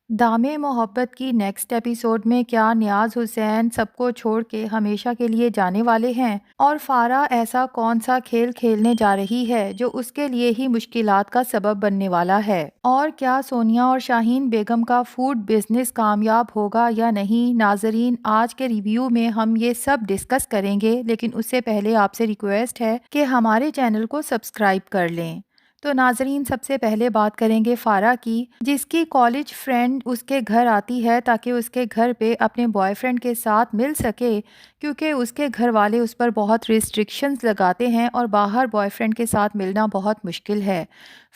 دامِ محبت کی next episode میں کیا نیاز حسین سب کو چھوڑ کے ہمیشہ کے لیے جانے والے ہیں؟ اور فارا ایسا کون سا کھیل کھیلنے جا رہی ہے جو اس کے لیے ہی مشکلات کا سبب بننے والا ہے؟ اور کیا سونیا اور شاہین بیگم کا فوڈ بزنس کامیاب ہوگا یا نہیں؟ ناظرین، آج کے ریویو میں ہم یہ سب ڈسکس کریں گے، لیکن اس سے پہلے آپ سے ریکویسٹ ہے کہ ہمارے چینل کو سبسکرائب کر لیں۔ تو ناظرین، سب سے پہلے بات کریں گے فارا کی، جس کی کالج فرینڈ اس کے گھر آتی ہے تاکہ اس کے گھر پہ اپنے بوائے فرینڈ کے ساتھ مل سکے، کیونکہ اس کے گھر والے اس پر بہت ریسٹرکشنز لگاتے ہیں اور باہر بوائے فرینڈ کے ساتھ ملنا بہت مشکل ہے۔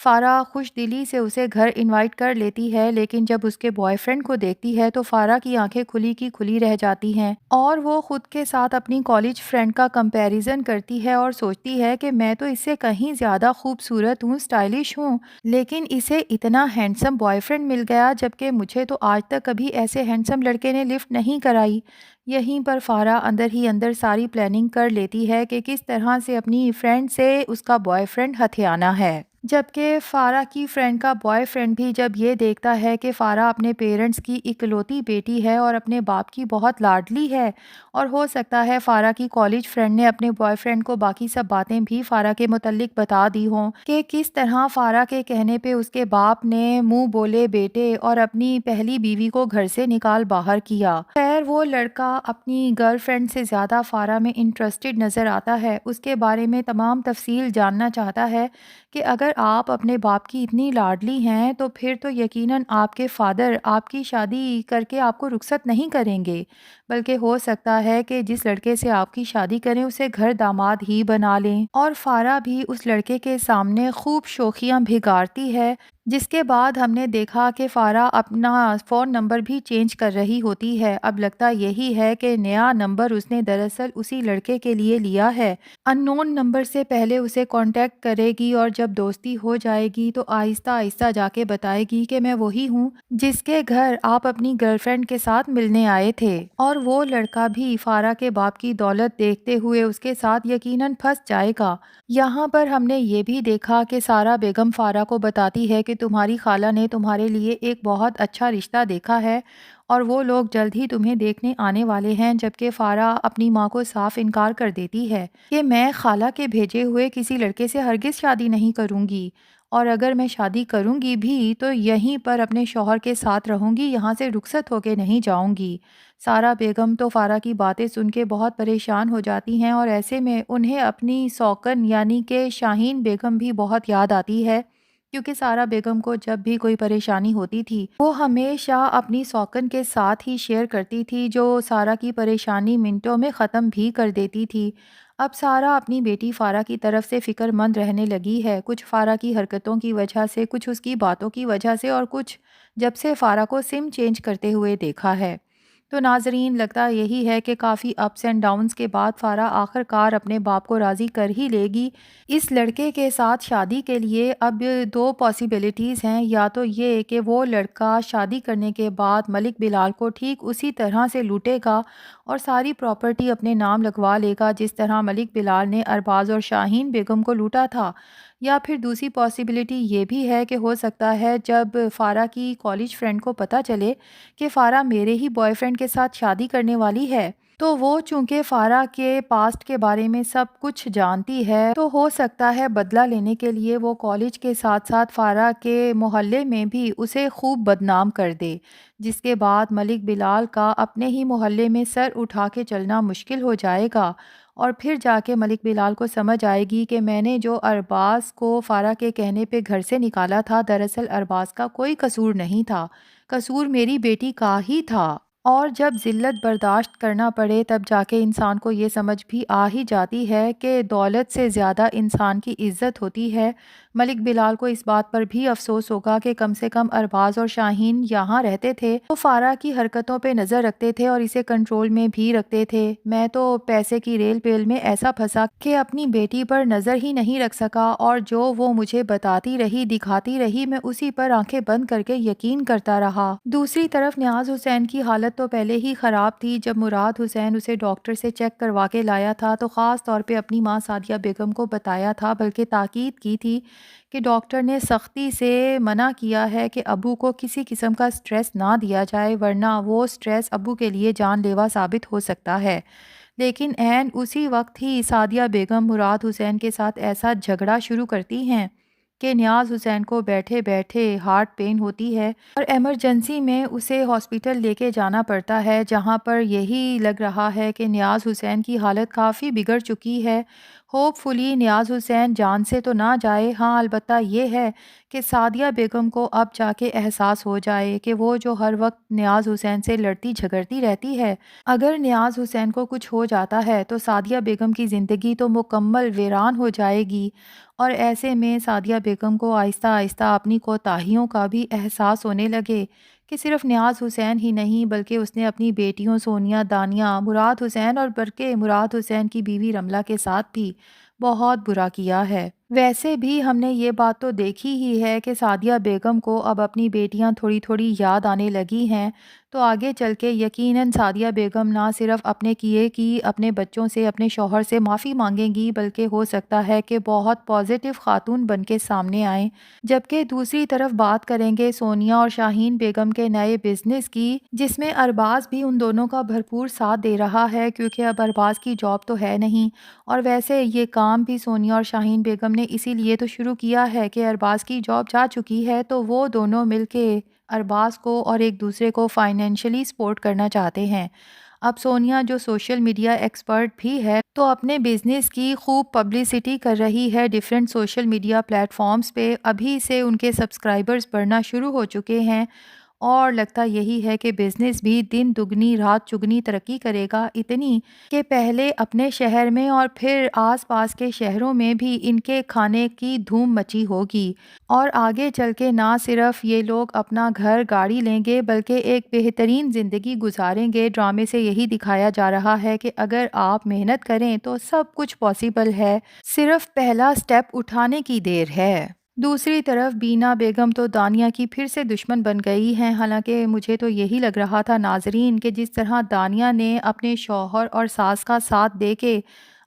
فارا خوش دلی سے اسے گھر انوائٹ کر لیتی ہے، لیکن جب اس کے بوائے فرینڈ کو دیکھتی ہے تو فارا کی آنکھیں کھلی کی کھلی رہ جاتی ہیں، اور وہ خود کے ساتھ اپنی کالج فرینڈ کا کمپیریزن کرتی ہے اور سوچتی ہے کہ میں تو اس سے کہیں زیادہ خوبصورت ہوں، اسٹائلش ہوں، لیکن اسے اتنا ہینڈسم بوائے فرینڈ مل گیا، جبکہ مجھے تو آج تک کبھی ایسے ہینڈسم لڑکے نے لفٹ نہیں کرائی۔ یہیں پر فارا اندر ہی اندر ساری پلاننگ کر لیتی ہے کہ کس طرح سے اپنی فرینڈ سے اس کا بوائے فرینڈ ہتھیانا ہے، جبکہ فارا کی فرینڈ کا بوائے فرینڈ بھی جب یہ دیکھتا ہے کہ فارا اپنے پیرنٹس کی اکلوتی بیٹی ہے اور اپنے باپ کی بہت لاڈلی ہے، اور ہو سکتا ہے فارا کی کالج فرینڈ نے اپنے بوائے فرینڈ کو باقی سب باتیں بھی فارا کے متعلق بتا دی ہوں کہ کس طرح فارا کے کہنے پہ اس کے باپ نے منہ بولے بیٹے اور اپنی پہلی بیوی کو گھر سے نکال باہر کیا۔ خیر، وہ لڑکا اپنی گرل فرینڈ سے زیادہ فارا میں انٹرسٹڈ نظر آتا ہے، اس کے بارے میں تمام تفصیل جاننا چاہتا ہے کہ اگر آپ اپنے باپ کی اتنی لاڈلی ہیں تو پھر تو یقیناً آپ کے فادر آپ کی شادی کر کے آپ کو رخصت نہیں کریں گے، بلکہ ہو سکتا ہے کہ جس لڑکے سے آپ کی شادی کریں اسے گھر داماد ہی بنا لیں۔ اور فارا بھی اس لڑکے کے سامنے خوب شوخیاں بھگارتی ہے، جس کے بعد ہم نے دیکھا کہ فارا اپنا فون نمبر بھی چینج کر رہی ہوتی ہے۔ اب لگتا یہی ہے کہ نیا نمبر اس نے دراصل اسی لڑکے کے لیے لیا ہے، ان نون نمبر سے پہلے اسے کانٹیکٹ کرے گی، اور جب دوستی ہو جائے گی تو آہستہ آہستہ جا کے بتائے گی کہ میں وہی ہوں جس کے گھر آپ اپنی گرل فرینڈ کے ساتھ ملنے آئے تھے، اور وہ لڑکا بھی فارا کے باپ کی دولت دیکھتے ہوئے اس کے ساتھ یقیناً پھنس جائے گا۔ یہاں پر ہم نے یہ بھی دیکھا کہ سارا بیگم فارا کو بتاتی ہے کہ تمہاری خالہ نے تمہارے لیے ایک بہت اچھا رشتہ دیکھا ہے اور وہ لوگ جلد ہی تمہیں دیکھنے آنے والے ہیں، جبکہ فارا اپنی ماں کو صاف انکار کر دیتی ہے کہ میں خالہ کے بھیجے ہوئے کسی لڑکے سے ہرگز شادی نہیں کروں گی، اور اگر میں شادی کروں گی بھی تو یہیں پر اپنے شوہر کے ساتھ رہوں گی، یہاں سے رخصت ہو کے نہیں جاؤں گی۔ سارا بیگم تو فارا کی باتیں سن کے بہت پریشان ہو جاتی ہیں، اور ایسے میں انہیں اپنی سوکن یعنی کہ شاہین بیگم بھی بہت یاد آتی ہے، کیونکہ سارا بیگم کو جب بھی کوئی پریشانی ہوتی تھی وہ ہمیشہ اپنی سوکن کے ساتھ ہی شیئر کرتی تھی، جو سارا کی پریشانی منٹوں میں ختم بھی کر دیتی تھی۔ اب سارا اپنی بیٹی فارا کی طرف سے فکر مند رہنے لگی ہے، کچھ فارا کی حرکتوں کی وجہ سے، کچھ اس کی باتوں کی وجہ سے، اور کچھ جب سے فارا کو سم چینج کرتے ہوئے دیکھا ہے۔ تو ناظرین، لگتا یہی ہے کہ کافی اپس اینڈ ڈاؤنز کے بعد فارا آخر کار اپنے باپ کو راضی کر ہی لے گی اس لڑکے کے ساتھ شادی کے لیے۔ اب دو پاسیبلٹیز ہیں، یا تو یہ کہ وہ لڑکا شادی کرنے کے بعد ملک بلال کو ٹھیک اسی طرح سے لوٹے گا اور ساری پراپرٹی اپنے نام لگوا لے گا جس طرح ملک بلال نے ارباز اور شاہین بیگم کو لوٹا تھا، یا پھر دوسری پاسیبلٹی یہ بھی ہے کہ ہو سکتا ہے جب فارا کی کالج فرینڈ کو پتہ چلے کہ فارا میرے ہی بوائے فرینڈ کے ساتھ شادی کرنے والی ہے، تو وہ چونکہ فارا کے پاسٹ کے بارے میں سب کچھ جانتی ہے، تو ہو سکتا ہے بدلہ لینے کے لیے وہ کالج کے ساتھ ساتھ فارا کے محلے میں بھی اسے خوب بدنام کر دے، جس کے بعد ملک بلال کا اپنے ہی محلے میں سر اٹھا کے چلنا مشکل ہو جائے گا، اور پھر جا کے ملک بلال کو سمجھ آئے گی کہ میں نے جو ارباز کو فارا کے کہنے پہ گھر سے نکالا تھا، دراصل ارباز کا کوئی قصور نہیں تھا، قصور میری بیٹی کا ہی تھا۔ اور جب ذلت برداشت کرنا پڑے تب جا کے انسان کو یہ سمجھ بھی آ ہی جاتی ہے کہ دولت سے زیادہ انسان کی عزت ہوتی ہے۔ ملک بلال کو اس بات پر بھی افسوس ہوگا کہ کم سے کم ارباز اور شاہین یہاں رہتے تھے، وہ فارا کی حرکتوں پہ نظر رکھتے تھے اور اسے کنٹرول میں بھی رکھتے تھے۔ میں تو پیسے کی ریل پیل میں ایسا پھنسا کہ اپنی بیٹی پر نظر ہی نہیں رکھ سکا، اور جو وہ مجھے بتاتی رہی دکھاتی رہی میں اسی پر آنکھیں بند کر کے یقین کرتا رہا۔ دوسری طرف نیاز حسین کی حالت تو پہلے ہی خراب تھی۔ جب مراد حسین اسے ڈاکٹر سے چیک کروا کے لایا تھا تو خاص طور پہ اپنی ماں سعدیہ بیگم کو بتایا تھا، بلکہ تاکید کی تھی کہ ڈاکٹر نے سختی سے منع کیا ہے کہ ابو کو کسی قسم کا سٹریس نہ دیا جائے، ورنہ وہ سٹریس ابو کے لیے جان لیوا ثابت ہو سکتا ہے۔ لیکن عین اسی وقت ہی سعدیہ بیگم مراد حسین کے ساتھ ایسا جھگڑا شروع کرتی ہیں کہ نیاز حسین کو بیٹھے بیٹھے ہارٹ پین ہوتی ہے اور ایمرجنسی میں اسے ہاسپٹل لے کے جانا پڑتا ہے، جہاں پر یہی لگ رہا ہے کہ نیاز حسین کی حالت کافی بگڑ چکی ہے۔ ہوپ فلی نیاز حسین جان سے تو نہ جائے، ہاں البتہ یہ ہے کہ سعدیہ بیگم کو اب جا کے احساس ہو جائے کہ وہ جو ہر وقت نیاز حسین سے لڑتی جھگڑتی رہتی ہے، اگر نیاز حسین کو کچھ ہو جاتا ہے تو سعدیہ بیگم کی زندگی تو مکمل ویران ہو جائے گی۔ اور ایسے میں سعدیہ بیگم کو آہستہ آہستہ اپنی کوتاہیوں کا بھی احساس ہونے لگے کہ صرف نیاز حسین ہی نہیں بلکہ اس نے اپنی بیٹیوں سونیا، دانیہ، مراد حسین اور برقع مراد حسین کی بیوی رملہ کے ساتھ بھی بہت برا کیا ہے۔ ویسے بھی ہم نے یہ بات تو دیکھی ہی ہے کہ سعدیہ بیگم کو اب اپنی بیٹیاں تھوڑی تھوڑی یاد آنے لگی ہیں، تو آگے چل کے یقیناً سعدیہ بیگم نہ صرف اپنے کیے کی اپنے بچوں سے، اپنے شوہر سے معافی مانگیں گی، بلکہ ہو سکتا ہے کہ بہت پازیٹیو خاتون بن کے سامنے آئیں۔ جبکہ دوسری طرف بات کریں گے سونیا اور شاہین بیگم کے نئے بزنس کی، جس میں ارباز بھی ان دونوں کا بھرپور ساتھ دے رہا ہے، کیونکہ اب ارباز کی جاب تو ہے نہیں، اور ویسے یہ کام بھی سونیا اور شاہین بیگم نے اسی لیے تو شروع کیا ہے کہ ارباز کی جاب جا چکی ہے تو وہ دونوں مل کے ارباز کو اور ایک دوسرے کو فائنینشلی سپورٹ کرنا چاہتے ہیں۔ اب سونیا جو سوشل میڈیا ایکسپرٹ بھی ہے تو اپنے بزنس کی خوب پبلسٹی کر رہی ہے different social media platforms پہ، ابھی سے ان کے سبسکرائبرز بڑھنا شروع ہو چکے ہیں اور لگتا یہی ہے کہ بزنس بھی دن دگنی رات چگنی ترقی کرے گا، اتنی کہ پہلے اپنے شہر میں اور پھر آس پاس کے شہروں میں بھی ان کے کھانے کی دھوم مچی ہوگی، اور آگے چل کے نہ صرف یہ لوگ اپنا گھر گاڑی لیں گے بلکہ ایک بہترین زندگی گزاریں گے۔ ڈرامے سے یہی دکھایا جا رہا ہے کہ اگر آپ محنت کریں تو سب کچھ پاسبل ہے، صرف پہلا سٹیپ اٹھانے کی دیر ہے۔ دوسری طرف بینا بیگم تو دانیہ کی پھر سے دشمن بن گئی ہیں، حالانکہ مجھے تو یہی لگ رہا تھا ناظرین کہ جس طرح دانیہ نے اپنے شوہر اور ساس کا ساتھ دے کے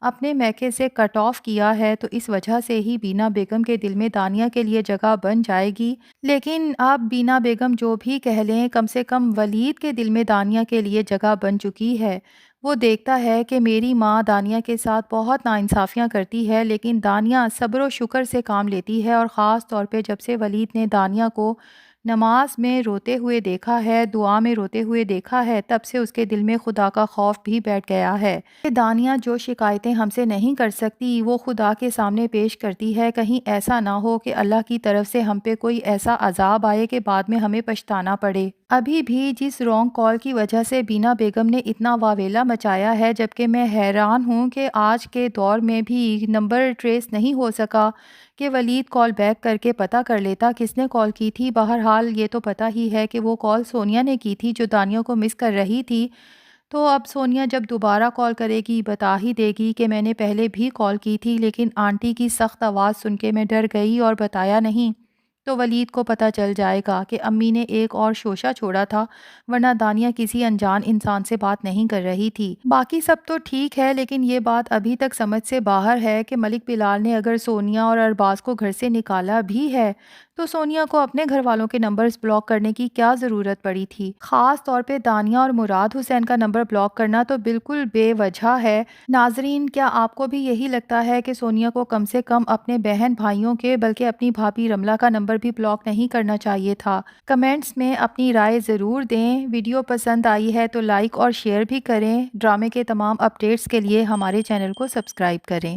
اپنے میکے سے کٹ آف کیا ہے تو اس وجہ سے ہی بینا بیگم کے دل میں دانیہ کے لیے جگہ بن جائے گی، لیکن اب بینا بیگم جو بھی کہہ لیں کم سے کم ولید کے دل میں دانیہ کے لیے جگہ بن چکی ہے۔ وہ دیکھتا ہے کہ میری ماں دانیہ کے ساتھ بہت ناانصافیاں کرتی ہے، لیکن دانیہ صبر و شکر سے کام لیتی ہے، اور خاص طور پہ جب سے ولید نے دانیہ کو نماز میں روتے ہوئے دیکھا ہے، دعا میں روتے ہوئے دیکھا ہے، تب سے اس کے دل میں خدا کا خوف بھی بیٹھ گیا ہے کہ دانیہ جو شکایتیں ہم سے نہیں کر سکتی وہ خدا کے سامنے پیش کرتی ہے، کہیں ایسا نہ ہو کہ اللہ کی طرف سے ہم پہ کوئی ایسا عذاب آئے کہ بعد میں ہمیں پچھتانا پڑے۔ ابھی بھی جس رانگ کال کی وجہ سے بینا بیگم نے اتنا واویلا مچایا ہے، جبکہ میں حیران ہوں کہ آج کے دور میں بھی نمبر ٹریس نہیں ہو سکا کہ ولید کال بیک کر کے پتہ کر لیتا کس نے کال کی تھی۔ بہرحال یہ تو پتہ ہی ہے کہ وہ کال سونیا نے کی تھی جو دانیہ کو مس کر رہی تھی، تو اب سونیا جب دوبارہ کال کرے گی بتا ہی دے گی کہ میں نے پہلے بھی کال کی تھی لیکن آنٹی کی سخت آواز سن کے میں ڈر گئی اور بتایا نہیں، تو ولید کو پتہ چل جائے گا کہ امی نے ایک اور شوشہ چھوڑا تھا، ورنہ دانیہ کسی انجان انسان سے بات نہیں کر رہی تھی۔ باقی سب تو ٹھیک ہے، لیکن یہ بات ابھی تک سمجھ سے باہر ہے کہ ملک بلال نے اگر سونیا اور ارباز کو گھر سے نکالا بھی ہے تو سونیا کو اپنے گھر والوں کے نمبرز بلاک کرنے کی کیا ضرورت پڑی تھی؟ خاص طور پہ دانیہ اور مراد حسین کا نمبر بلاک کرنا تو بالکل بے وجہ ہے۔ ناظرین، کیا آپ کو بھی یہی لگتا ہے کہ سونیا کو کم سے کم اپنے بہن بھائیوں کے بلکہ اپنی بھابھی رملہ کا نمبر بھی بلاک نہیں کرنا چاہیے تھا؟ کمنٹس میں اپنی رائے ضرور دیں۔ ویڈیو پسند آئی ہے تو لائک اور شیئر بھی کریں۔ ڈرامے کے تمام اپڈیٹس کے لیے ہمارے چینل کو سبسکرائب کریں۔